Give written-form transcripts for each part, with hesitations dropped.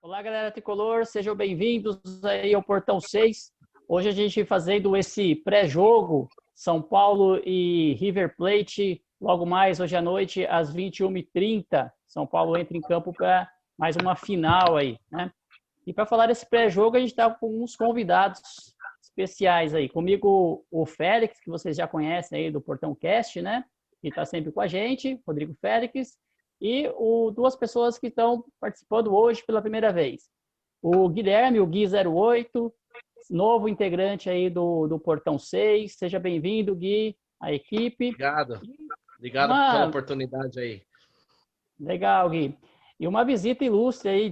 Olá, galera tricolor, sejam bem-vindos aí ao Portão 6. Hoje a gente fazendo esse pré-jogo, São Paulo e River Plate, logo mais hoje à noite, às 21h30. São Paulo entra em campo para mais uma final aí, né? E para falar desse pré-jogo, a gente está com uns convidados especiais aí. Comigo o Félix, que vocês já conhecem aí do Portão Cast, né? Que está sempre com a gente, Rodrigo Félix. E duas pessoas que estão participando hoje pela primeira vez. O Guilherme, o Gui08, novo integrante aí do Portão 6. Seja bem-vindo, Gui, à equipe. Obrigado pela oportunidade aí. Legal, Gui. E uma visita ilustre aí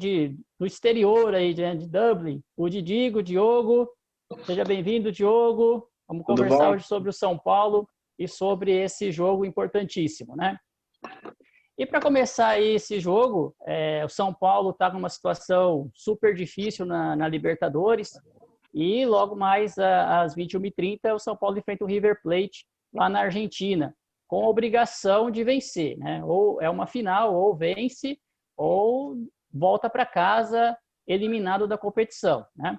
do exterior aí de Dublin, o Diogo. Seja bem-vindo, Diogo. Vamos conversar hoje sobre o São Paulo e sobre esse jogo importantíssimo, né? E para começar aí esse jogo, o São Paulo está numa situação super difícil na Libertadores e logo mais às 21h30 o São Paulo enfrenta o River Plate lá na Argentina, com a obrigação de vencer, né? Ou é uma final, ou vence, ou volta para casa eliminado da competição, né?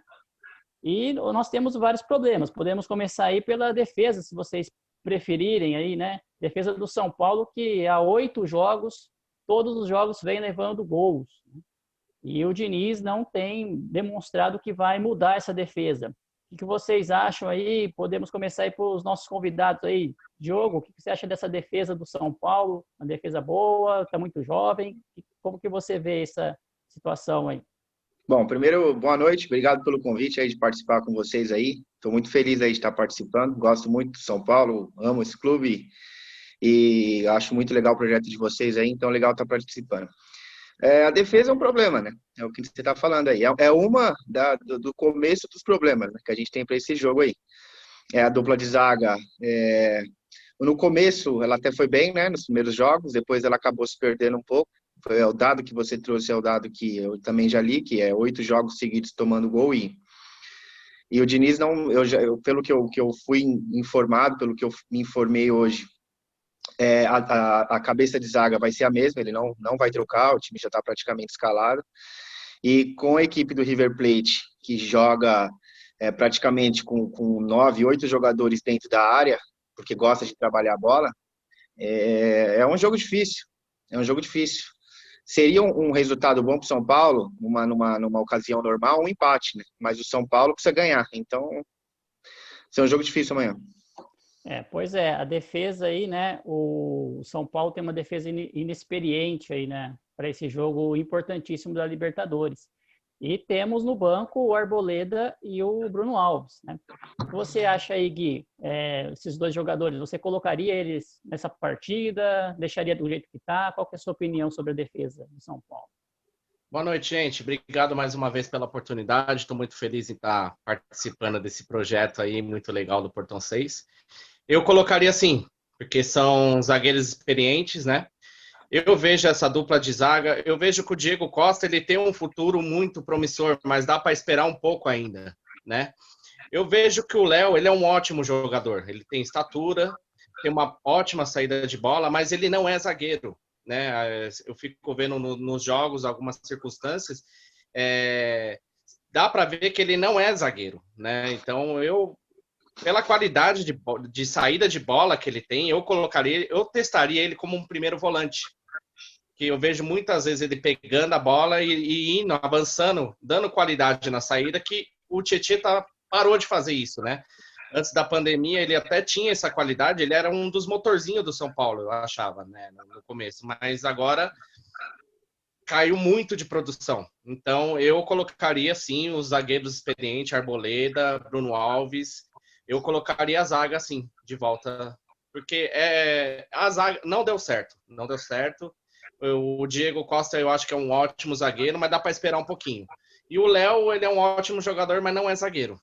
E nós temos vários problemas. Podemos começar aí pela defesa, se vocês preferirem aí, né? Defesa do São Paulo, que há 8 jogos, todos os jogos vem levando gols. E o Diniz não tem demonstrado que vai mudar essa defesa. O que vocês acham aí? Podemos começar aí para os nossos convidados aí. Diogo, o que você acha dessa defesa do São Paulo? Uma defesa boa, está muito jovem. Como que você vê essa situação aí? Bom, primeiro, boa noite, obrigado pelo convite aí de participar com vocês aí. Estou muito feliz aí de estar participando, gosto muito do São Paulo, amo esse clube e acho muito legal o projeto de vocês aí, então é legal estar participando. A defesa é um problema, né? É o que você está falando aí. É uma do começo dos problemas, né, que a gente tem para esse jogo aí. É a dupla de zaga. No começo, ela até foi bem, né? Nos primeiros jogos, depois ela acabou se perdendo um pouco. Foi o dado que você trouxe, é o dado que eu também já li, que é 8 jogos seguidos tomando gol e o Diniz não, pelo que eu fui informado, pelo que eu me informei hoje, a cabeça de zaga vai ser a mesma, ele não vai trocar, o time já está praticamente escalado. E com a equipe do River Plate, que joga praticamente com 9, 8 jogadores dentro da área, porque gosta de trabalhar a bola, é um jogo difícil. É um jogo difícil. Seria um resultado bom para o São Paulo, numa ocasião normal, um empate, né? Mas o São Paulo precisa ganhar. Então, será um jogo difícil amanhã. Pois é, a defesa aí, né? O São Paulo tem uma defesa inexperiente aí, né? Para esse jogo importantíssimo da Libertadores. E temos no banco o Arboleda e o Bruno Alves, né? O que você acha aí, Gui? Esses dois jogadores, você colocaria eles nessa partida? Deixaria do jeito que está? Qual que é a sua opinião sobre a defesa do São Paulo? Boa noite, gente. Obrigado mais uma vez pela oportunidade. Estou muito feliz em estar participando desse projeto aí, muito legal do Portão 6. Eu colocaria assim, porque são zagueiros experientes, né? Eu vejo essa dupla de zaga, eu vejo que o Diego Costa ele tem um futuro muito promissor, mas dá para esperar um pouco ainda, né? Eu vejo que o Léo, ele é um ótimo jogador, ele tem estatura, tem uma ótima saída de bola, mas ele não é zagueiro, né? Eu fico vendo nos jogos algumas circunstâncias, dá para ver que ele não é zagueiro, né? Então pela qualidade de saída de bola que ele tem, eu testaria ele como um primeiro volante. Que eu vejo muitas vezes ele pegando a bola e indo, avançando, dando qualidade na saída, que o Tietê parou de fazer isso, né? Antes da pandemia, ele até tinha essa qualidade, ele era um dos motorzinhos do São Paulo, eu achava, né, no começo. Mas agora caiu muito de produção. Então, eu colocaria, sim, os zagueiros experientes, Arboleda, Bruno Alves. Eu colocaria a zaga, assim, de volta. Porque a zaga não deu certo. Não deu certo. O Diego Costa, eu acho que é um ótimo zagueiro, mas dá para esperar um pouquinho. E o Léo, ele é um ótimo jogador, mas não é zagueiro.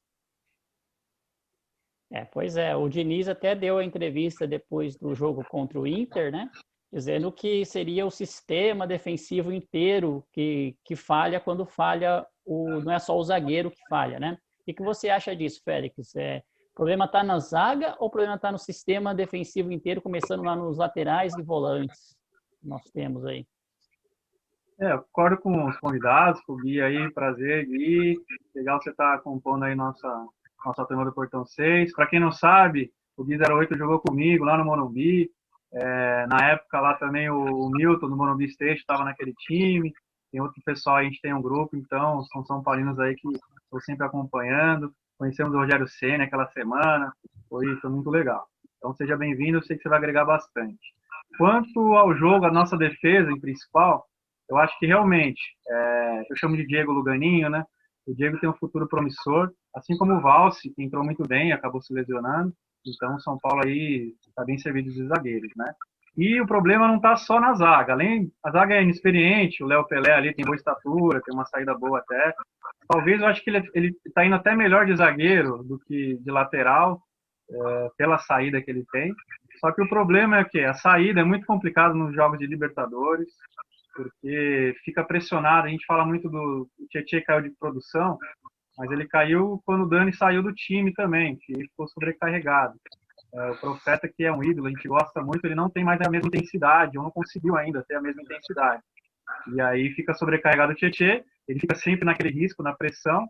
Pois é, o Diniz até deu a entrevista depois do jogo contra o Inter, né? Dizendo que seria o sistema defensivo inteiro que falha quando falha, não é só o zagueiro que falha, né? O que você acha disso, Félix? O problema está na zaga ou o problema está no sistema defensivo inteiro, começando lá nos laterais e volantes que nós temos aí? Eu concordo com os convidados, com o Gui aí, prazer, Gui. Legal você estar compondo aí nossa turma do Portão 6. Para quem não sabe, o Gui 08 jogou comigo lá no Morumbi. Na época lá também o Milton do Morumbi State estava naquele time. Tem outro pessoal, a gente tem um grupo, então são São Paulinos aí que estou sempre acompanhando. Conhecemos o Rogério Ceni aquela semana, foi muito legal. Então seja bem-vindo, eu sei que você vai agregar bastante. Quanto ao jogo, a nossa defesa em principal, eu acho que realmente, eu chamo de Diego Luganinho, né? O Diego tem um futuro promissor, assim como o Valse, que entrou muito bem e acabou se lesionando. Então, o São Paulo aí está bem servido de zagueiros, né? E o problema não está só na zaga. A zaga é inexperiente, o Léo Pelé ali tem boa estatura, tem uma saída boa até. Talvez eu acho que ele está indo até melhor de zagueiro do que de lateral, pela saída que ele tem. Só que o problema é que a saída é muito complicado nos jogos de Libertadores, porque fica pressionado. A gente fala muito do Tietê caiu de produção, mas ele caiu quando o Dani saiu do time também, que ele ficou sobrecarregado. O Profeta, que é um ídolo, a gente gosta muito, ele não tem mais a mesma intensidade, ou não conseguiu ainda ter a mesma intensidade. E aí fica sobrecarregado o Tietê, ele fica sempre naquele risco, na pressão,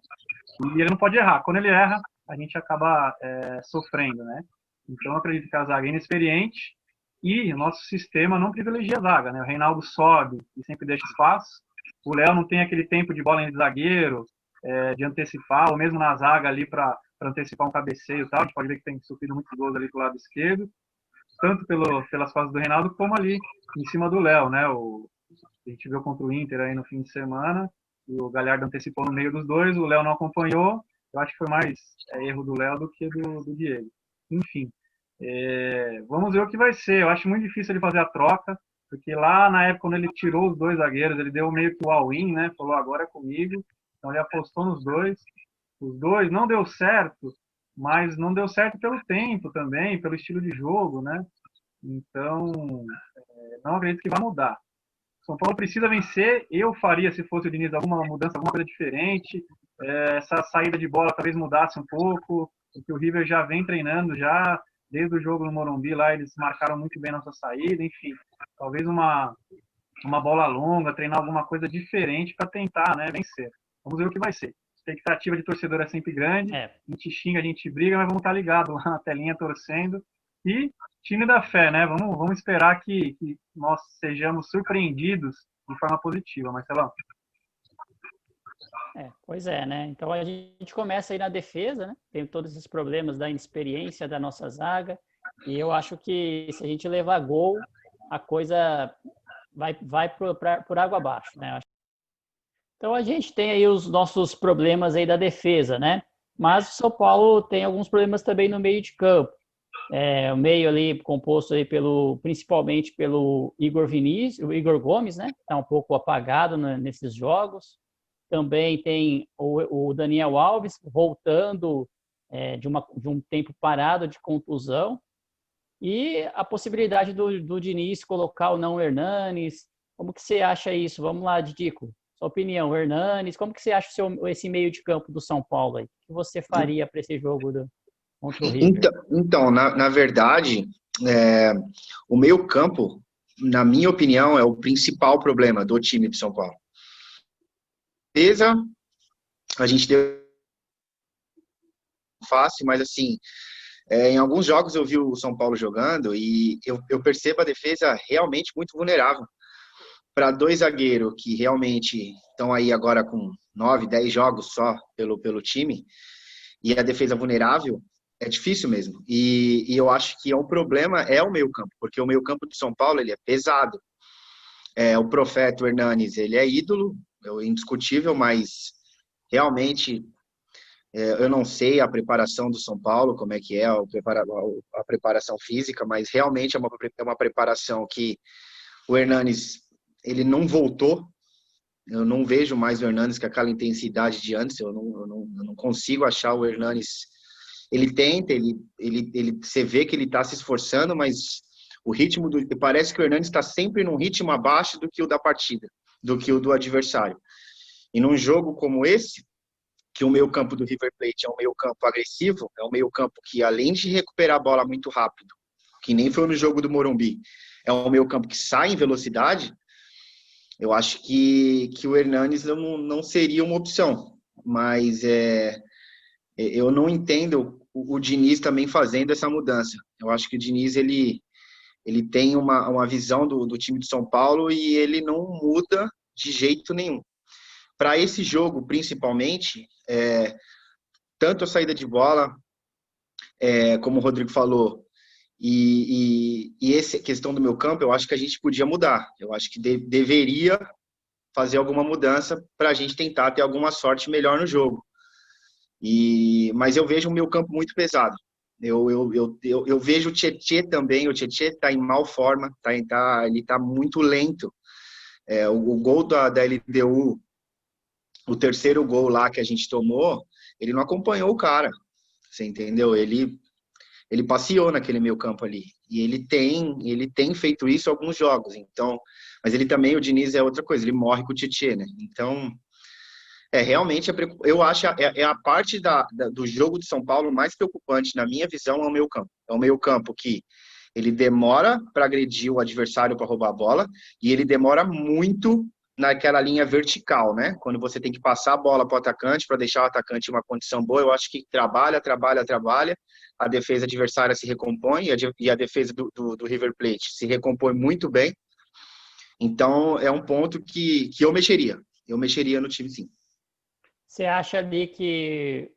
e ele não pode errar. Quando ele erra, a gente acaba sofrendo, né? Então, eu acredito que a zaga é inexperiente e o nosso sistema não privilegia a zaga, né? O Reinaldo sobe e sempre deixa espaço. O Léo não tem aquele tempo de bola de zagueiro, de antecipar, ou mesmo na zaga ali para antecipar um cabeceio e tal. A gente pode ver que tem sofrido muitos gols ali do lado esquerdo, tanto pelas costas do Reinaldo, como ali em cima do Léo, né? A gente viu contra o Inter aí no fim de semana, e o Galhardo antecipou no meio dos dois, o Léo não acompanhou. Eu acho que foi mais erro do Léo do que do Diego. Enfim, vamos ver o que vai ser. Eu acho muito difícil ele fazer a troca, porque lá na época, quando ele tirou os dois zagueiros, ele deu meio que o all-in, né? Falou, agora é comigo. Então, ele apostou nos dois. Os dois não deu certo, mas não deu certo pelo tempo também, pelo estilo de jogo, né? Então, não acredito que vai mudar. São Paulo precisa vencer. Eu faria, se fosse o Diniz, alguma mudança, alguma coisa diferente. Essa saída de bola talvez mudasse um pouco, porque o River já vem treinando, já desde o jogo no Morumbi, lá eles marcaram muito bem nossa saída. Enfim, talvez uma bola longa, treinar alguma coisa diferente para tentar, né, vencer. Vamos ver o que vai ser. A expectativa de torcedor é sempre grande. A gente xinga, a gente briga, mas vamos estar ligados lá na telinha torcendo. E time da fé, né? Vamos esperar que nós sejamos surpreendidos de forma positiva, Marcelão. Pois é, né? Então a gente começa aí na defesa, né? Tem todos esses problemas da inexperiência da nossa zaga. E eu acho que se a gente levar gol, a coisa vai por água abaixo, né? Então a gente tem aí os nossos problemas aí da defesa, né? Mas o São Paulo tem alguns problemas também no meio de campo. O meio ali composto aí principalmente pelo Igor Vinícius, o Igor Gomes, né? Está um pouco apagado nesses jogos. Também tem o Daniel Alves voltando de um tempo parado de contusão. E a possibilidade do Diniz colocar o não Hernanes. Como que você acha isso? Vamos lá, Didico. Sua opinião, Hernanes. Como que você acha esse meio de campo do São Paulo aí? O que você faria para esse jogo contra o River? Então na verdade, o meio campo, na minha opinião, é o principal problema do time de São Paulo. Beleza, a gente deu fácil, mas assim, em alguns jogos eu vi o São Paulo jogando e eu percebo a defesa realmente muito vulnerável. Para dois zagueiros que realmente estão aí agora com 9, 10 jogos só pelo time, e a defesa vulnerável, é difícil mesmo. E eu acho que o problema é o meio-campo, porque o meio-campo do São Paulo ele é pesado. O Profeta, o Hernanes, ele é ídolo, é indiscutível, mas realmente eu não sei a preparação do São Paulo, como é que é a preparação física, mas realmente é uma preparação que o Hernanes ele não voltou. Eu não vejo mais o Hernanes com aquela intensidade de antes. Eu não consigo achar o Hernanes. Ele tenta, você vê que ele está se esforçando, mas o ritmo parece que o Hernanes está sempre num ritmo abaixo do que o da partida, do que o do adversário. E num jogo como esse, que o meio-campo do River Plate é um meio-campo agressivo, é um meio-campo que, além de recuperar a bola muito rápido, que nem foi no jogo do Morumbi, é um meio-campo que sai em velocidade. eu acho que o Hernanes não seria uma opção, mas eu não entendo o Diniz também fazendo essa mudança. Eu acho que o Diniz, ele tem uma visão do time de São Paulo e ele não muda de jeito nenhum. Para esse jogo, principalmente, tanto a saída de bola, como o Rodrigo falou, e essa questão do meu campo, eu acho que a gente podia mudar. Eu acho que deveria fazer alguma mudança para a gente tentar ter alguma sorte melhor no jogo. Mas eu vejo o meu campo muito pesado. Eu vejo o Tietê também. O Tietê está em mal forma, ele está muito lento. O gol da LDU, o terceiro gol lá que a gente tomou, ele não acompanhou o cara. Você entendeu? Ele passeou naquele meio campo ali. E ele tem feito isso em alguns jogos. Então, mas ele também, o Diniz é outra coisa, ele morre com o Tietê, né? Então, realmente, eu acho a parte do jogo de São Paulo mais preocupante, na minha visão, é o meio campo. É o meio campo que ele demora para agredir o adversário para roubar a bola e ele demora muito naquela linha vertical, né? Quando você tem que passar a bola para o atacante, para deixar o atacante em uma condição boa, eu acho que trabalha, a defesa adversária se recompõe e a defesa do River Plate se recompõe muito bem. Então, é um ponto que eu mexeria. Eu mexeria no time, sim. Você acha ali que...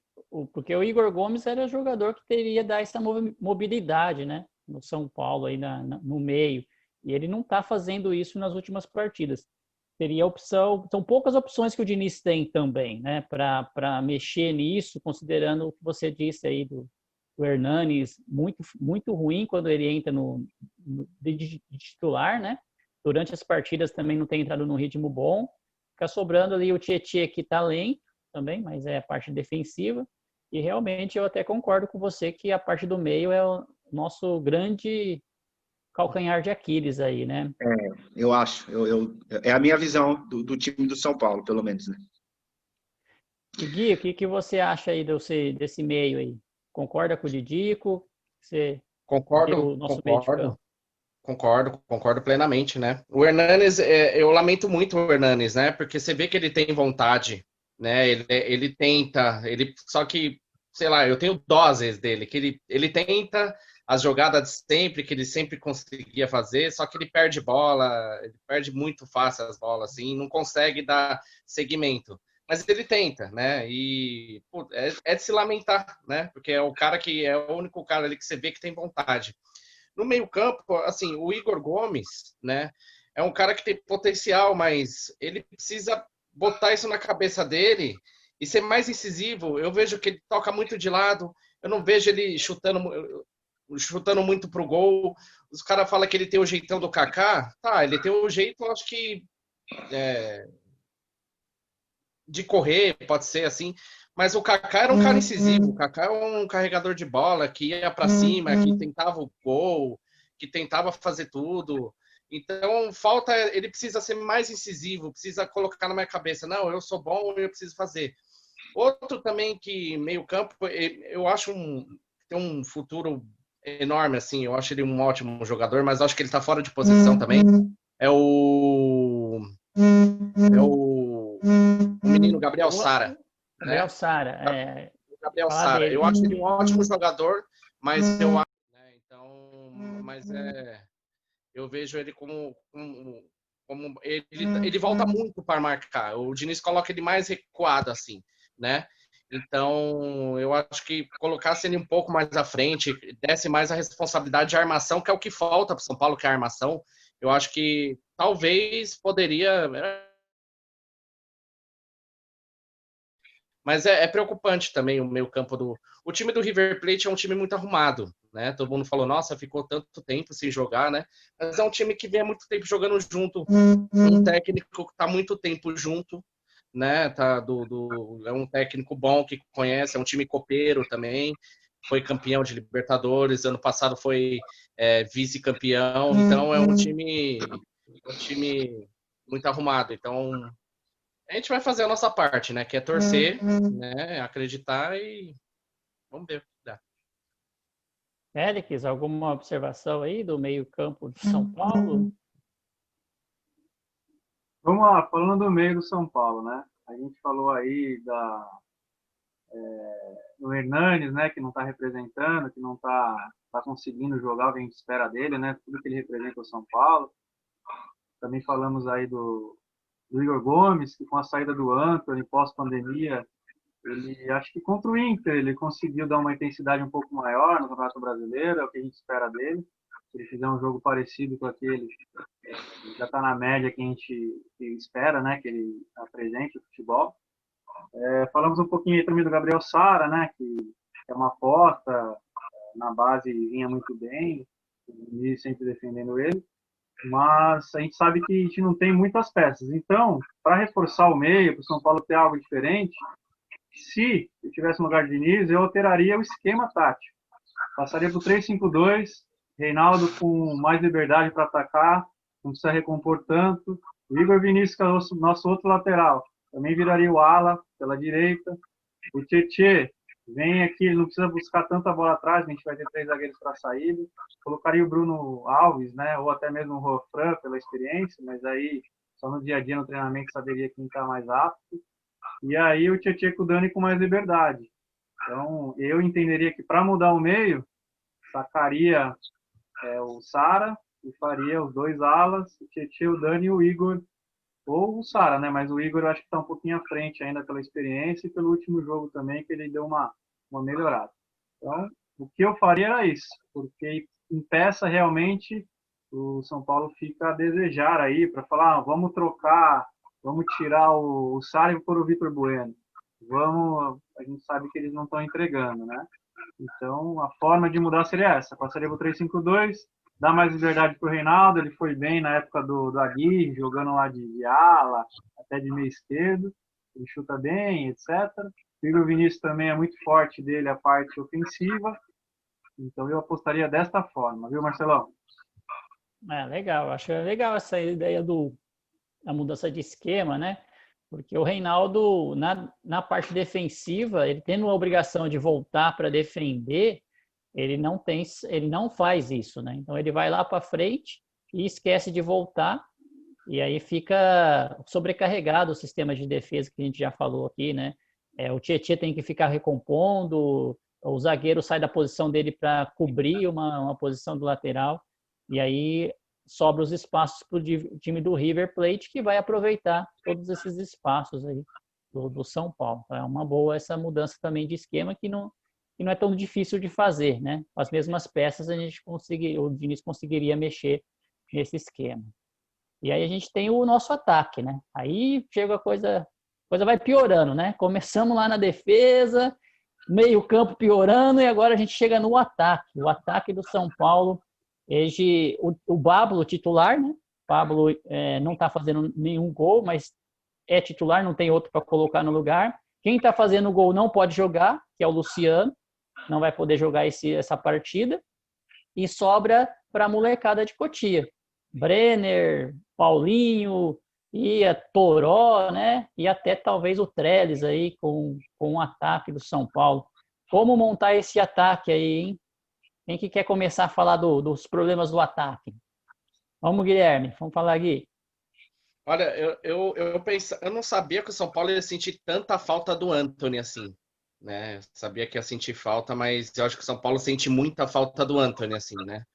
Porque o Igor Gomes era jogador que teria dar essa mobilidade, né? No São Paulo, aí no meio. E ele não está fazendo isso nas últimas partidas. Teria opção... São poucas opções que o Diniz tem também, né? Para mexer nisso, considerando o que você disse aí do Hernanes, muito, muito ruim quando ele entra de titular, né? Durante as partidas também não tem entrado num ritmo bom. Fica sobrando ali o Tietê, que está lento também, mas é a parte defensiva. E realmente eu até concordo com você que a parte do meio é o nosso grande calcanhar de Aquiles aí, né? Eu acho. É a minha visão do time do São Paulo, pelo menos, né? E Gui, o que você acha aí desse meio aí? Concorda com o Didico? Você vê Concordo, o nosso meio de concordo. campo? Concordo plenamente, né? O Hernanes, eu lamento muito o Hernanes, né? Porque você vê que ele tem vontade, né? Ele tenta, só que, sei lá, eu tenho doses dele, que ele tenta as jogadas sempre, que ele sempre conseguia fazer, só que ele perde bola, ele perde muito fácil as bolas, assim, não consegue dar seguimento. Mas ele tenta, né? E pô, é de se lamentar, né? Porque é o cara que é o único cara ali que você vê que tem vontade. No meio-campo, assim, o Igor Gomes, né, é um cara que tem potencial, mas ele precisa botar isso na cabeça dele e ser mais incisivo. Eu vejo que ele toca muito de lado, eu não vejo ele chutando muito pro gol. Os caras falam que ele tem o jeitão do Kaká. Tá, ele tem o jeito, acho que de correr, pode ser assim. Mas o Kaká era um cara incisivo. O Kaká é um carregador de bola que ia para cima, que tentava o gol, que tentava fazer tudo. Então, ele precisa ser mais incisivo, precisa colocar na minha cabeça, não, eu sou bom, eu preciso fazer. Outro também que meio-campo, eu acho tem um futuro enorme assim, eu acho ele um ótimo jogador, mas acho que ele está fora de posição também. É o menino Gabriel Sara. Gabriel Né? Sara, Gabriel falar Sara. dele. Eu acho ele um ótimo jogador, mas eu acho, né? Então, mas eu vejo ele como ele volta muito para marcar. O Diniz coloca ele mais recuado assim, né? Então, eu acho que colocasse ele um pouco mais à frente, desse mais a responsabilidade de armação, que é o que falta para o São Paulo, que é a armação. Eu acho que talvez poderia. Mas é preocupante também o meio campo do. O time do River Plate é um time muito arrumado, né? Todo mundo falou, nossa, ficou tanto tempo sem jogar, né? Mas é um time que vem há muito tempo jogando junto. Um técnico que está muito tempo junto, né? É um técnico bom que conhece, é um time copeiro também. Foi campeão de Libertadores, ano passado foi vice-campeão. Então é um time muito arrumado. Então a gente vai fazer a nossa parte, né? Que é torcer, né? Acreditar e vamos ver o que dá. Félix, alguma observação aí do meio-campo de São Paulo? Vamos lá, falando do meio do São Paulo, né? A gente falou aí do Hernanes, né, que não está representando, que não tá conseguindo jogar o que a gente espera dele, né? Tudo que ele representa o São Paulo. Também falamos aí do Igor Gomes, que com a saída do Antony pós-pandemia, ele acho que contra o Inter ele conseguiu dar uma intensidade um pouco maior no Campeonato Brasileiro, é o que a gente espera dele. Se ele fizer um jogo parecido com aquele, já está na média que a gente espera, né, que ele apresente o futebol. Falamos um pouquinho aí também do Gabriel Sara, né, que é uma aposta, na base vinha muito bem, e sempre defendendo ele, mas a gente sabe que a gente não tem muitas peças. Então, para reforçar o meio, para o São Paulo ter algo diferente, se eu tivesse no lugar de Diniz, eu alteraria o esquema tático. Passaria para o 3-5-2, Reinaldo com mais liberdade para atacar, não precisa recompor tanto. O Igor Vinícius, que é o nosso outro lateral, também viraria o ala pela direita. O Tietê vem aqui, ele não precisa buscar tanta bola atrás, a gente vai ter 3 zagueiros para a saída. Colocaria o Bruno Alves, né, ou até mesmo o Rofran pela experiência, mas aí só no dia a dia, no treinamento, saberia quem está mais apto. E aí o Tietê com o Dani com mais liberdade. Então, eu entenderia que para mudar o meio, sacaria o Sara e faria os 2 alas, o Tietê, o Dani e o Igor, ou o Sara, né? Mas o Igor eu acho que está um pouquinho à frente ainda pela experiência e pelo último jogo também, que ele deu uma melhorada. Então, o que eu faria era isso, porque em peça realmente o São Paulo fica a desejar aí, para falar, vamos trocar, vamos tirar o Sara e pôr o Vitor Bueno. A gente sabe que eles não estão entregando, né? Então, a forma de mudar seria essa. Passaria para o 3-5-2, dá mais liberdade para o Reinaldo, ele foi bem na época do Aguirre, jogando lá de ala, até de meio esquerdo, ele chuta bem, etc. O Igor Vinícius também é muito forte dele a parte ofensiva, então eu apostaria desta forma, viu, Marcelão? Legal, acho legal essa ideia da mudança de esquema, né? Porque o Reinaldo, na parte defensiva, ele tendo a obrigação de voltar para defender, ele não faz isso, né? Então ele vai lá para frente e esquece de voltar, e aí fica sobrecarregado o sistema de defesa que a gente já falou aqui, né? O Tietê tem que ficar recompondo, o zagueiro sai da posição dele para cobrir uma posição do lateral, e aí sobra os espaços para o time do River Plate, que vai aproveitar todos esses espaços aí do São Paulo. Então, é uma boa essa mudança também de esquema que não é tão difícil de fazer, né? Com as mesmas peças o Diniz conseguiria mexer nesse esquema. E aí a gente tem o nosso ataque, né? Aí chega a coisa vai piorando, né? Começamos lá na defesa, meio campo piorando e agora a gente chega no ataque. O ataque do São Paulo, o Pablo titular, né? O Pablo não está fazendo nenhum gol, mas é titular, não tem outro para colocar no lugar. Quem está fazendo gol não pode jogar, que é o Luciano, não vai poder jogar essa partida. E sobra para a molecada de Cotia. Brenner, Paulinho, e a Toró, né? E até talvez o Trellis aí com o ataque do São Paulo. Como montar esse ataque aí, hein? Quem que quer começar a falar dos problemas do ataque? Vamos, Guilherme, vamos falar aqui. Olha, eu não sabia que o São Paulo ia sentir tanta falta do Antony assim, né? Sabia que ia sentir falta, mas eu acho que o São Paulo sente muita falta do Antony assim, né?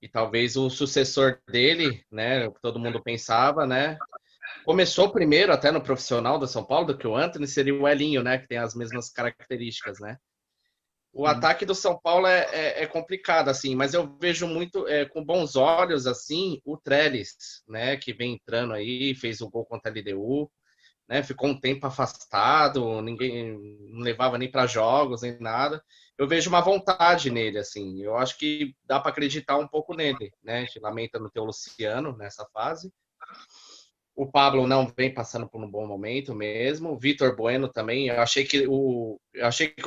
E talvez o sucessor dele, né? O que todo mundo pensava, né? Começou primeiro até no profissional do São Paulo do que o Antony, seria o Elinho, né? Que tem as mesmas características, né? O ataque do São Paulo é complicado, assim, mas eu vejo muito com bons olhos, assim, o Trellis, né, que vem entrando aí, fez o gol contra a LDU, né, ficou um tempo afastado, ninguém não levava nem para jogos, nem nada. Eu vejo uma vontade nele, assim, eu acho que dá para acreditar um pouco nele, né, a gente lamenta não ter o Luciano nessa fase. O Pablo não vem passando por um bom momento mesmo. O Vitor Bueno também. Eu achei que o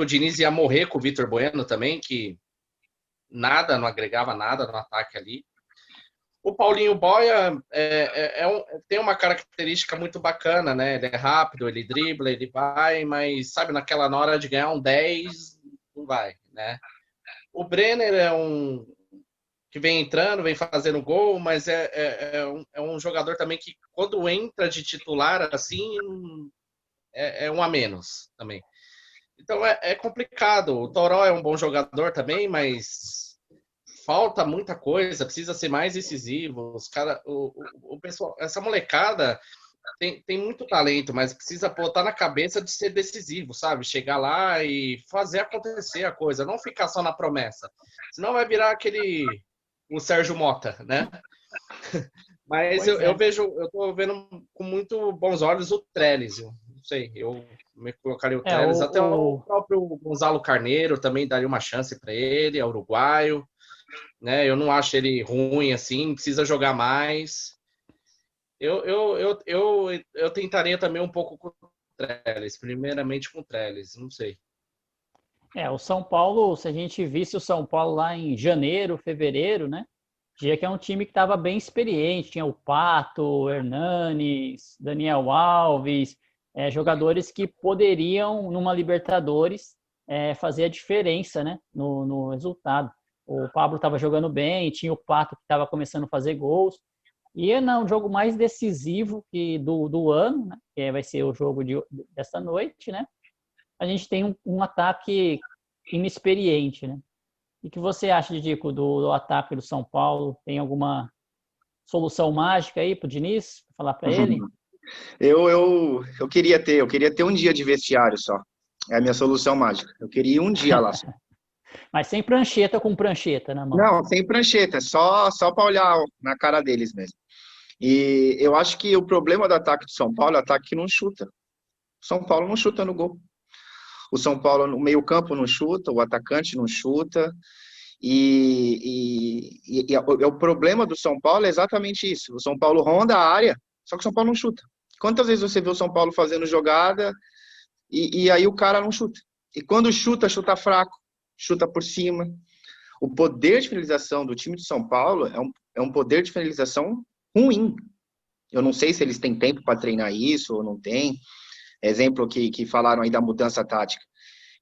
Diniz ia morrer com o Vitor Bueno também, que não agregava nada no ataque ali. O Paulinho Boia tem uma característica muito bacana, né? Ele é rápido, ele dribla, ele vai, mas sabe, na hora de ganhar um 10, não vai, né? O Brenner que vem entrando, vem fazendo gol, mas é um jogador também que, quando entra de titular, assim, é um a menos também. Então é complicado. O Toró é um bom jogador também, mas falta muita coisa, precisa ser mais decisivo. Os cara, o pessoal, essa molecada tem muito talento, mas precisa botar na cabeça de ser decisivo, sabe? Chegar lá e fazer acontecer a coisa, não ficar só na promessa. Senão vai virar o Sérgio Mota, né? Mas eu tô vendo com muito bons olhos o Trellis. Eu não sei, eu me colocaria o Trellis. Até o próprio Gonzalo Carneiro também daria uma chance para ele, é uruguaio. Né? Eu não acho ele ruim assim, precisa jogar mais. Eu tentaria também um pouco com o Trellis, primeiramente com o Trellis, não sei. O São Paulo, se a gente visse o São Paulo lá em janeiro, fevereiro, né? Dia que é um time que estava bem experiente, tinha o Pato, o Hernanes, Daniel Alves, jogadores que poderiam, numa Libertadores, fazer a diferença, né, no resultado. O Pablo estava jogando bem, tinha o Pato que estava começando a fazer gols, e é um jogo mais decisivo do ano, né, que vai ser o jogo desta noite, né? A gente tem um ataque inexperiente, né? E o que você acha, Didico, do ataque do São Paulo? Tem alguma solução mágica aí para o Diniz? Falar para ele? Eu queria ter um dia de vestiário só. É a minha solução mágica. Eu queria um dia lá. Mas sem prancheta com prancheta na mão. Não, sem prancheta, só para olhar na cara deles mesmo. E eu acho que o problema do ataque do São Paulo é o ataque que não chuta. O São Paulo não chuta no gol. O São Paulo no meio-campo não chuta, o atacante não chuta. E o problema do São Paulo é exatamente isso. O São Paulo ronda a área, só que o São Paulo não chuta. Quantas vezes você vê o São Paulo fazendo jogada e aí o cara não chuta? E quando chuta fraco, chuta por cima. O poder de finalização do time de São Paulo é um poder de finalização ruim. Eu não sei se eles têm tempo para treinar isso ou não tem. Exemplo que falaram aí da mudança tática.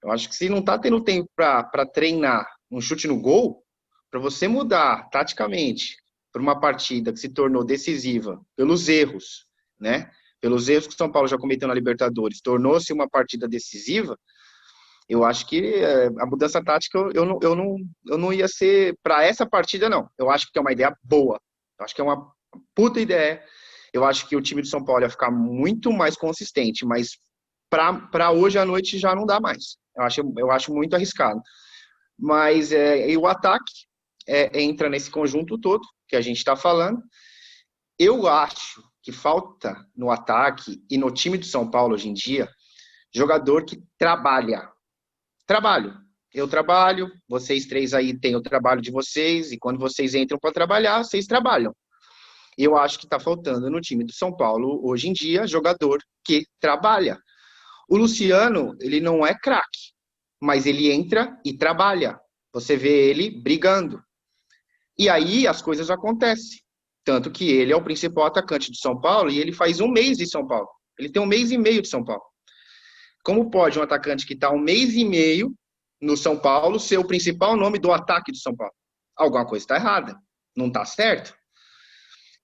Eu acho que se não está tendo tempo para treinar um chute no gol, para você mudar taticamente para uma partida que se tornou decisiva pelos erros, né? Pelos erros que o São Paulo já cometeu na Libertadores, tornou-se uma partida decisiva. Eu acho que a mudança tática eu não ia ser para essa partida, não. Eu acho que é uma ideia boa. Eu acho que é uma puta ideia. Eu acho que o time do São Paulo ia ficar muito mais consistente, mas para hoje à noite já não dá mais. Eu acho muito arriscado. Mas e o ataque entra nesse conjunto todo que a gente está falando. Eu acho que falta no ataque e no time do São Paulo hoje em dia jogador que trabalha. Eu trabalho, vocês três aí têm o trabalho de vocês, e quando vocês entram para trabalhar, vocês trabalham. Eu acho que está faltando no time do São Paulo, hoje em dia, jogador que trabalha. O Luciano, ele não é craque, mas ele entra e trabalha. Você vê ele brigando. E aí as coisas acontecem. Tanto que ele é o principal atacante de São Paulo e ele faz um mês de São Paulo. Ele tem 1 mês e meio de São Paulo. Como pode um atacante que está 1 mês e meio no São Paulo ser o principal nome do ataque do São Paulo? Alguma coisa está errada. Não está certo?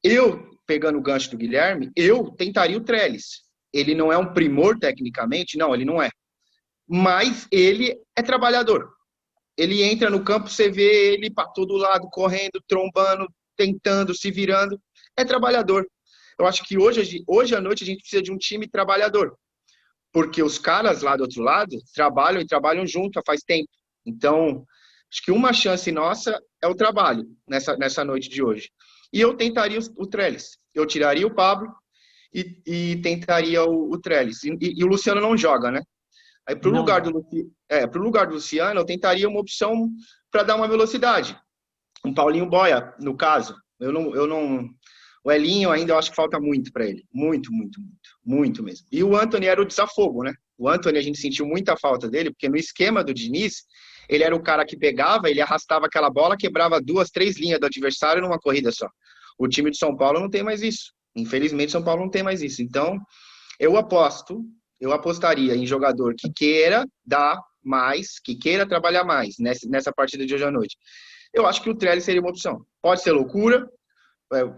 Eu, pegando o gancho do Guilherme, eu tentaria o Trellis. Ele não é um primor tecnicamente? Não, ele não é. Mas ele é trabalhador. Ele entra no campo, você vê ele para todo lado, correndo, trombando, tentando, se virando. É trabalhador. Eu acho que hoje à noite a gente precisa de um time trabalhador. Porque os caras lá do outro lado trabalham e trabalham junto faz tempo. Então, acho que uma chance nossa é o trabalho nessa noite de hoje. E eu tentaria o Trellis. Eu tiraria o Pablo e tentaria o Trellis. E o Luciano não joga, né? Aí, pro lugar do Luciano, eu tentaria uma opção para dar uma velocidade. Um Paulinho Boia, no caso. Eu não... O Elinho ainda eu acho que falta muito para ele. Muito, muito, muito. Muito mesmo. E o Antony era o desafogo, né? O Antony, a gente sentiu muita falta dele, porque no esquema do Diniz, ele era o cara que pegava, ele arrastava aquela bola, quebrava 2, 3 linhas do adversário numa corrida só. O time de São Paulo não tem mais isso. Infelizmente, São Paulo não tem mais isso. Então, eu apostaria em jogador que queira dar mais, que queira trabalhar mais nessa partida de hoje à noite. eu acho que o Trellis seria uma opção. Pode ser loucura,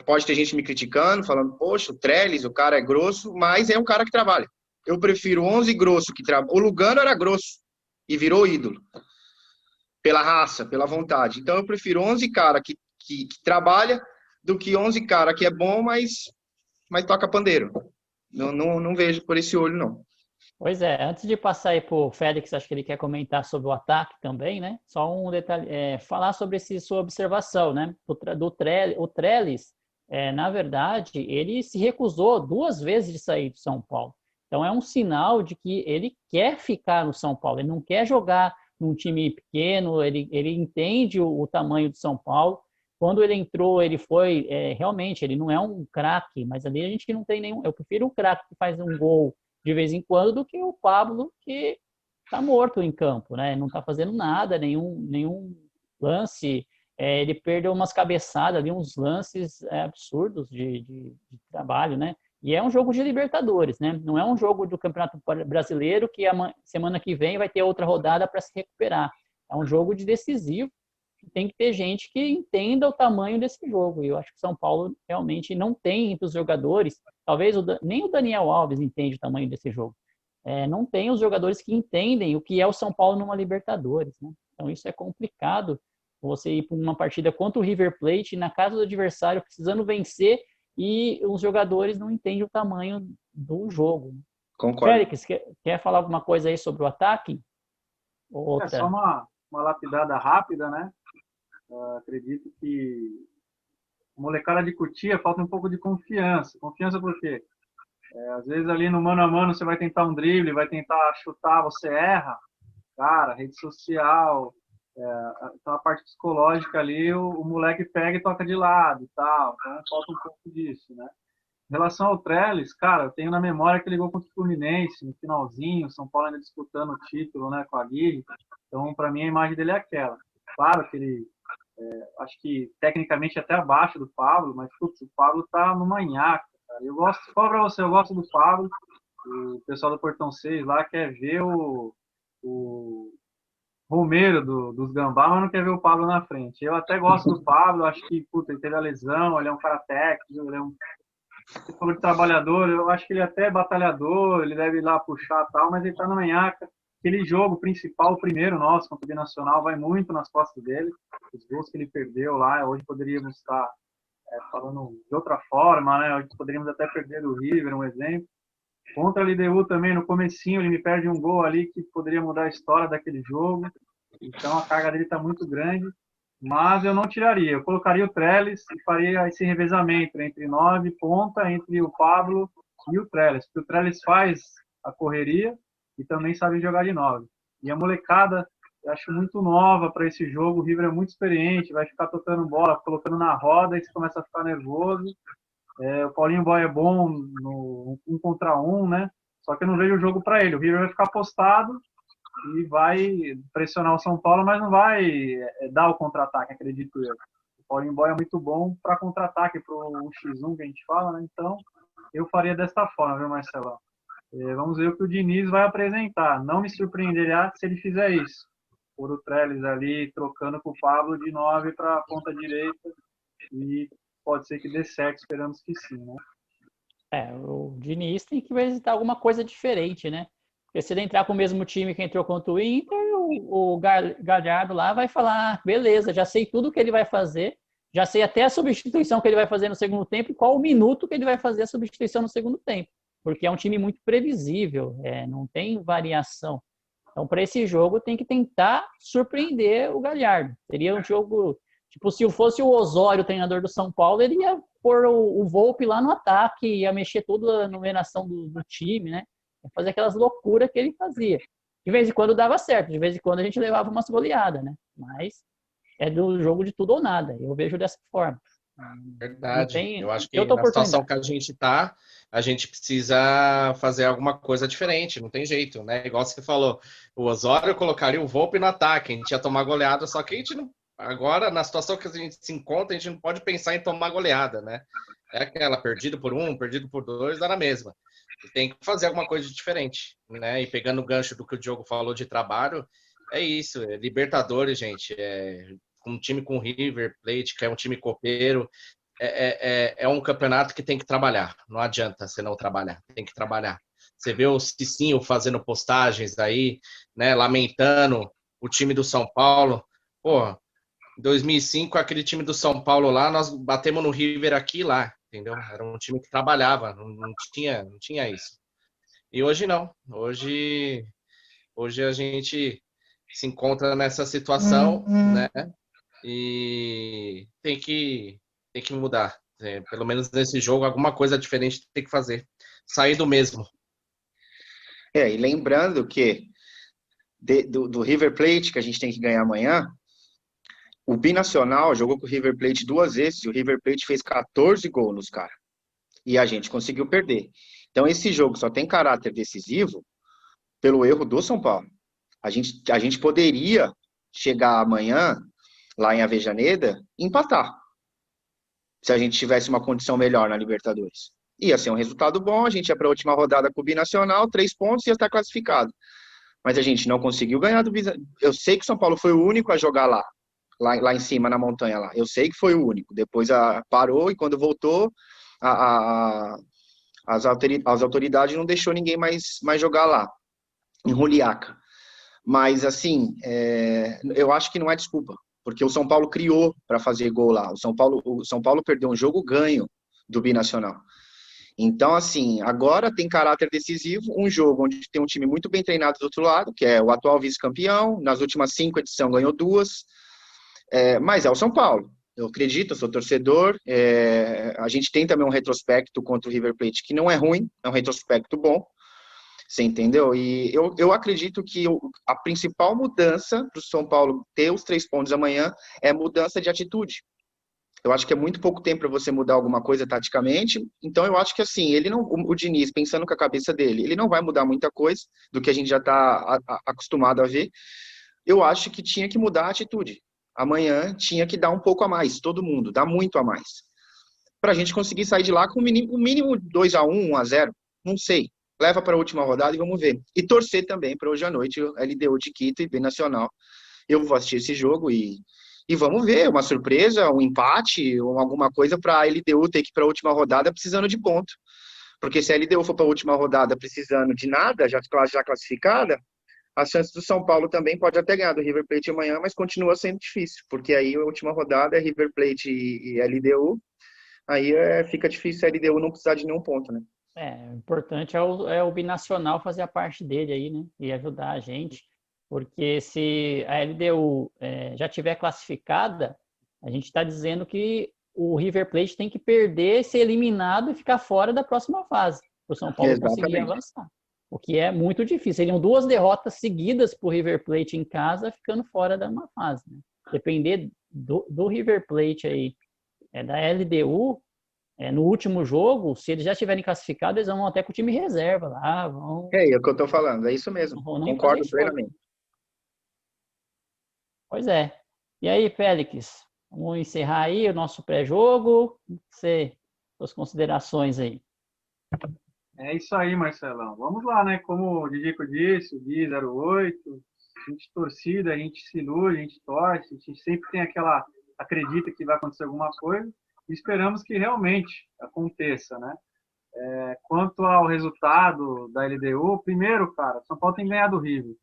pode ter gente me criticando, falando, poxa, o Trellis, o cara é grosso, mas é um cara que trabalha. Eu prefiro 11 grosso que trabalha. O Lugano era grosso e virou ídolo. Pela raça, pela vontade. Então eu prefiro 11 cara que trabalha do que 11 cara que é bom, mas toca pandeiro. Não vejo por esse olho, não. Pois é, antes de passar aí para o Félix, acho que ele quer comentar sobre o ataque também, né? Só um detalhe, falar sobre sua observação, né? O Trellis, na verdade, ele se recusou 2 vezes de sair do São Paulo. Então é um sinal de que ele quer ficar no São Paulo, ele não quer jogar num time pequeno, ele entende o tamanho do São Paulo. Quando ele entrou, ele foi, realmente, ele não é um craque, mas ali a gente não tem nenhum, eu prefiro o craque que faz um gol de vez em quando do que o Pablo que está morto em campo, né? Não está fazendo nada, nenhum lance. Ele perdeu umas cabeçadas ali, uns lances absurdos de trabalho, né? E é um jogo de Libertadores, né? Não é um jogo do Campeonato Brasileiro que semana que vem vai ter outra rodada para se recuperar. É um jogo de decisivo. Tem que ter gente que entenda o tamanho desse jogo. E eu acho que São Paulo realmente não tem entre os jogadores, talvez nem o Daniel Alves entende o tamanho desse jogo. Não tem os jogadores que entendem o que é o São Paulo numa Libertadores, né? Então isso é complicado, você ir para uma partida contra o River Plate, na casa do adversário, precisando vencer, e os jogadores não entendem o tamanho do jogo. Concordo. Félix, quer falar alguma coisa aí sobre o ataque? É só uma lapidada rápida, né? Acredito que a molecada de Cotia falta um pouco de confiança. Confiança por quê? Às vezes ali no mano a mano você vai tentar um drible, vai tentar chutar, você erra. Cara, rede social, então a parte psicológica ali, o moleque pega e toca de lado e tal. Então falta um pouco disso, né? Em relação ao Trellis, cara, eu tenho na memória que ele ligou contra o Fluminense no finalzinho, São Paulo ainda disputando o título, né, com a Guilherme. Então, para mim, a imagem dele é aquela. Claro que ele, acho que tecnicamente até abaixo do Pablo, mas putz, o Pablo tá numa nhaca, cara. Eu gosto, fala pra você, eu gosto do Pablo. O pessoal do Portão 6 lá quer ver o Romero dos Gambá, mas não quer ver o Pablo na frente. Eu até gosto do Pablo, acho que puta, ele teve a lesão, ele é um cara técnico, ele é um falou de trabalhador, eu acho que ele até é batalhador, ele deve ir lá puxar e tal, mas ele tá na manhaca. Aquele jogo principal, o primeiro nosso, contra o Binacional, vai muito nas costas dele. Os gols que ele perdeu lá, hoje poderíamos estar falando de outra forma, né? Hoje poderíamos até perder do River, um exemplo. Contra a LDU também, no comecinho, ele me perde um gol ali que poderia mudar a história daquele jogo. Então, a carga dele está muito grande. Mas eu não tiraria. Eu colocaria o Trellis e faria esse revezamento entre 9 ponta, entre o Pablo e o Trellis. Porque o Trellis faz a correria e também sabe jogar de 9. E a molecada, eu acho muito nova para esse jogo. O River é muito experiente, vai ficar tocando bola, colocando na roda e você começa a ficar nervoso. O Paulinho Boy é bom no 1 contra 1, né? Só que eu não vejo o jogo para ele. O River vai ficar postado e vai pressionar o São Paulo, mas não vai dar o contra-ataque, acredito eu. O Paulinho Boy é muito bom para contra-ataque, para o X1 que a gente fala, né? Então, eu faria desta forma, viu, Marcelão? Vamos ver o que o Diniz vai apresentar. Não me surpreenderia se ele fizer isso. Por o Trellis ali, trocando com o Pablo de 9 para a ponta direita, e pode ser que dê certo, esperamos que sim, né? O Diniz tem que visitar alguma coisa diferente, né? Porque se ele entrar com o mesmo time que entrou contra o Inter, o Galhardo lá vai falar, beleza, já sei tudo que ele vai fazer, já sei até a substituição que ele vai fazer no segundo tempo e qual o minuto que ele vai fazer a substituição no segundo tempo. Porque é um time muito previsível, não tem variação. Então, para esse jogo, tem que tentar surpreender o Galhardo. Seria um jogo, tipo, se fosse o Osório, o treinador do São Paulo, ele ia pôr o Volpi lá no ataque, ia mexer toda a numeração do time, né? Fazer aquelas loucuras que ele fazia. De vez em quando dava certo, de vez em quando a gente levava umas goleadas, né? Mas é do jogo de tudo ou nada. Eu vejo dessa forma. Verdade. Eu acho que na situação que a gente tá, a gente precisa fazer alguma coisa diferente, não tem jeito, né? Igual você falou, o Osório colocaria o Volpi no ataque, a gente ia tomar goleada, só que a gente não. Agora, na situação que a gente se encontra, a gente não pode pensar em tomar goleada, né? É aquela, perdido por 1, perdido por 2, dá na mesma. Tem que fazer alguma coisa diferente, né? E pegando o gancho do que o Diogo falou de trabalho, é isso, Libertadores, gente, um time com River Plate, que é um time copeiro, é um campeonato que tem que trabalhar. Não adianta você não trabalhar, tem que trabalhar. Você vê o Cicinho fazendo postagens aí, né, lamentando o time do São Paulo. Pô, em 2005, aquele time do São Paulo lá, nós batemos no River aqui e lá, entendeu? Era um time que trabalhava, não tinha isso. E hoje não. Hoje a gente se encontra nessa situação, né? E tem que mudar. Pelo menos nesse jogo, alguma coisa diferente tem que fazer. Sair do mesmo. E lembrando que do River Plate, que a gente tem que ganhar amanhã, o Binacional jogou com o River Plate 2 vezes e o River Plate fez 14 gols nos caras. E a gente conseguiu perder. Então, esse jogo só tem caráter decisivo pelo erro do São Paulo. A gente poderia chegar amanhã, lá em Avejaneda, e empatar. Se a gente tivesse uma condição melhor na Libertadores. Ia ser um resultado bom, a gente ia para a última rodada com o Binacional, 3 pontos e ia estar classificado. Mas a gente não conseguiu ganhar do Binacional. Eu sei que o São Paulo foi o único a jogar lá em cima, na montanha lá. Eu sei que foi o único. Depois parou e quando voltou, as autoridades não deixou ninguém mais jogar lá, em Juliaca. Mas, assim, eu acho que não é desculpa, porque o São Paulo criou para fazer gol lá. O São Paulo perdeu um jogo ganho do Binacional. Então, assim, agora tem caráter decisivo, um jogo onde tem um time muito bem treinado do outro lado, que é o atual vice-campeão, nas últimas 5 edições ganhou 2, mas é o São Paulo. Eu acredito, eu sou torcedor, a gente tem também um retrospecto contra o River Plate que não é ruim, é um retrospecto bom, você entendeu? E eu acredito que a principal mudança para o São Paulo ter os 3 pontos amanhã é mudança de atitude. Eu acho que é muito pouco tempo para você mudar alguma coisa taticamente. Então, eu acho que assim, o Diniz, pensando com a cabeça dele, ele não vai mudar muita coisa do que a gente já está acostumado a ver. Eu acho que tinha que mudar a atitude. Amanhã tinha que dar um pouco a mais, todo mundo, dar muito a mais. Para a gente conseguir sair de lá com o mínimo 2-1, 1-0, não sei. Leva para a última rodada e vamos ver. E torcer também para hoje à noite, LDU de Quito e Binacional. Eu vou assistir esse jogo e vamos ver, uma surpresa, um empate, ou alguma coisa para a LDU ter que ir para a última rodada precisando de ponto. Porque se a LDU for para a última rodada precisando de nada, já classificada, a chance do São Paulo também pode até ganhar do River Plate amanhã, mas continua sendo difícil, porque aí a última rodada é River Plate e LDU, aí fica difícil a LDU não precisar de nenhum ponto, né? O importante é o Binacional fazer a parte dele aí, né? E ajudar a gente. Porque se a LDU já tiver classificada, a gente está dizendo que o River Plate tem que perder, ser eliminado e ficar fora da próxima fase, para o São Paulo conseguir avançar. O que é muito difícil. Seriam 2 derrotas seguidas para o River Plate em casa, ficando fora da uma fase. Né? Depender do River Plate aí, da LDU, no último jogo, se eles já estiverem classificados, eles vão até com o time reserva lá. É o que eu estou falando, é isso mesmo. Concordo plenamente. Pois é. E aí, Félix, vamos encerrar aí o nosso pré-jogo. Suas considerações aí. É isso aí, Marcelão. Vamos lá, né? Como o Didico disse, o Gui 08, a gente torcida, a gente se ilude, a gente torce, a gente sempre tem acredita que vai acontecer alguma coisa e esperamos que realmente aconteça, né? Quanto ao resultado da LDU, primeiro, cara, São Paulo tem que ganhar do River.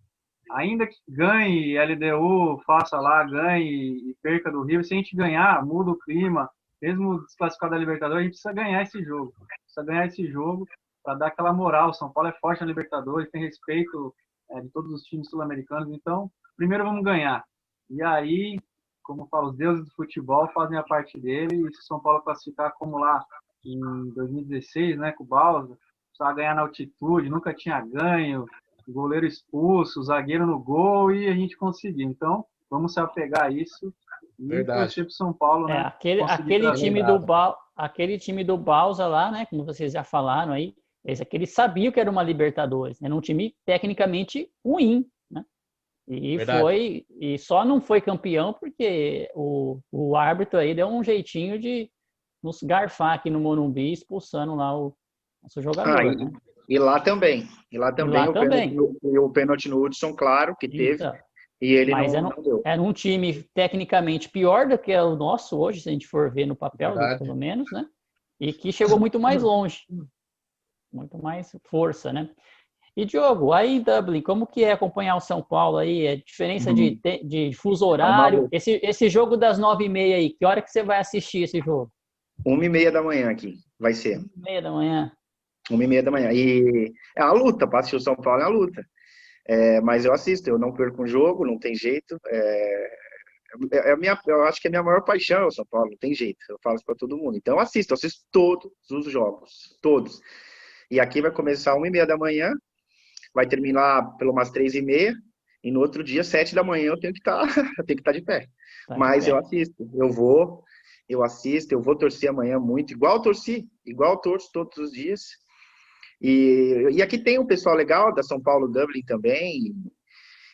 Ainda que ganhe, LDU faça lá, ganhe e perca do River, se a gente ganhar, muda o clima, mesmo desclassificado da Libertadores, a gente precisa ganhar esse jogo. Precisa ganhar esse jogo para dar aquela moral. O São Paulo é forte na Libertadores, tem respeito de todos os times sul-americanos. Então, primeiro vamos ganhar. E aí, como eu falo, os deuses do futebol fazem a parte dele. E se o São Paulo classificar como lá em 2016, né, com o Balsa, precisava ganhar na altitude, nunca tinha ganho, o goleiro expulso, o zagueiro no gol e a gente conseguiu. Então, vamos se apegar a isso e torcer para o São Paulo, né? Aquele time do Balsa lá, né, como vocês já falaram aí, eles sabiam que era uma Libertadores, era um time tecnicamente ruim, né? E só não foi campeão porque o árbitro aí deu um jeitinho de nos garfar aqui no Morumbi, expulsando lá o nosso jogador, né? E lá também. O pênalti no Hudson, claro, que teve. E ele Mas não deu. era um time tecnicamente pior do que o nosso hoje, se a gente for ver no papel, Verdade. pelo menos, né? E que chegou muito mais longe. Muito mais força, né? E, Diogo, aí em Dublin, como que é acompanhar o São Paulo aí? É diferença de fuso horário? Esse jogo das 9h30 aí, que hora que você vai assistir esse jogo? 1h30 da manhã aqui, vai ser. 1h30 da manhã. 1h30 da manhã. E é uma luta, para assistir o São Paulo é uma luta. Mas eu assisto, eu não perco um jogo, não tem jeito. Eu acho que é a minha maior paixão é o São Paulo, não tem jeito. Eu falo isso para todo mundo. Então eu assisto todos os jogos, todos. E aqui vai começar 1h30 da manhã, vai terminar pelo umas 3h30, e no outro dia, 7 da manhã, eu tenho que estar de pé. Mas eu assisto, eu assisto, eu vou torcer amanhã muito, igual eu torço todos os dias. E aqui tem um pessoal legal da São Paulo Dublin também,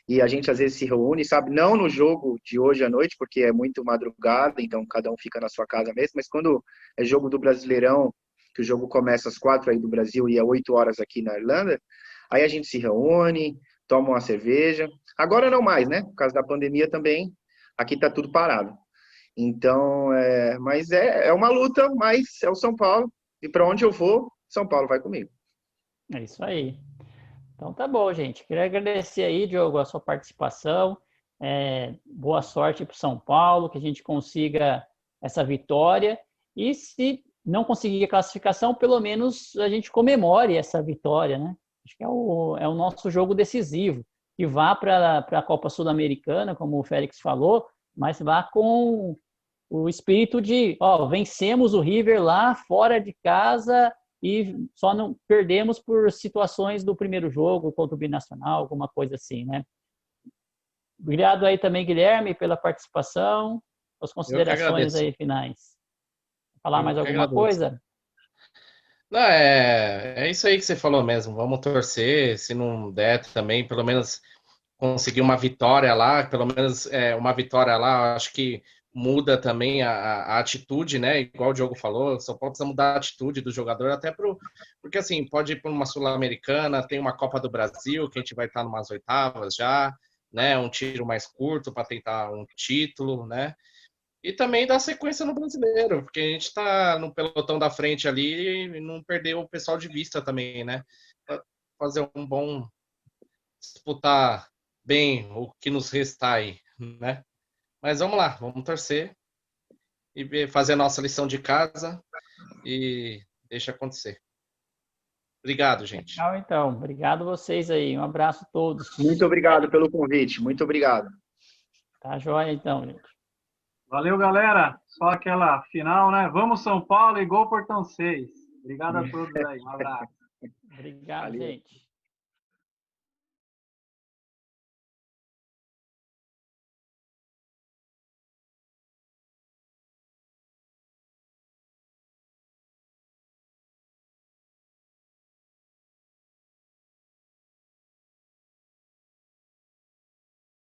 e a gente às vezes se reúne, sabe? Não no jogo de hoje à noite, porque é muito madrugada, então cada um fica na sua casa mesmo, mas quando é jogo do Brasileirão, que o jogo começa às 4 aí do Brasil e às 8 horas aqui na Irlanda, aí a gente se reúne, toma uma cerveja. Agora não mais, né? Por causa da pandemia também, aqui tá tudo parado. Então, mas é uma luta, mas é o São Paulo, e para onde eu vou, São Paulo vai comigo. É isso aí. Então tá bom, gente. Queria agradecer aí, Diogo, a sua participação. Boa sorte para o São Paulo, que a gente consiga essa vitória. E se não conseguir a classificação, pelo menos a gente comemore essa vitória, né? Acho que é o nosso jogo decisivo. Que vá para a Copa Sul-Americana, como o Félix falou, mas vá com o espírito de, vencemos o River lá fora de casa e só não perdemos por situações do primeiro jogo contra o Binacional, alguma coisa assim, né? Obrigado aí também, Guilherme, pela participação. As considerações aí finais. Falar mais alguma coisa? Não, é isso aí que você falou mesmo. Vamos torcer, se não der também, pelo menos conseguir uma vitória lá, pelo menos uma vitória lá, acho que muda também a atitude, né? Igual o Diogo falou, o São Paulo precisa mudar a atitude do jogador, até porque assim, pode ir para uma Sul-Americana, tem uma Copa do Brasil, que a gente vai estar numas oitavas já, né? Um tiro mais curto para tentar um título, né? E também dar sequência no brasileiro, porque a gente está no pelotão da frente ali e não perder o pessoal de vista também, né? Pra fazer um bom disputar bem o que nos resta aí, né? Mas vamos lá, vamos torcer e fazer a nossa lição de casa e deixa acontecer. Obrigado, gente. Legal, então. Obrigado vocês aí. Um abraço a todos. Muito obrigado pelo convite. Muito obrigado. Tá joia, então, gente. Valeu, galera. Só aquela final, né? Vamos, São Paulo e gol Portão 6. Obrigado a todos aí. Um abraço. Obrigado, Valeu. gente.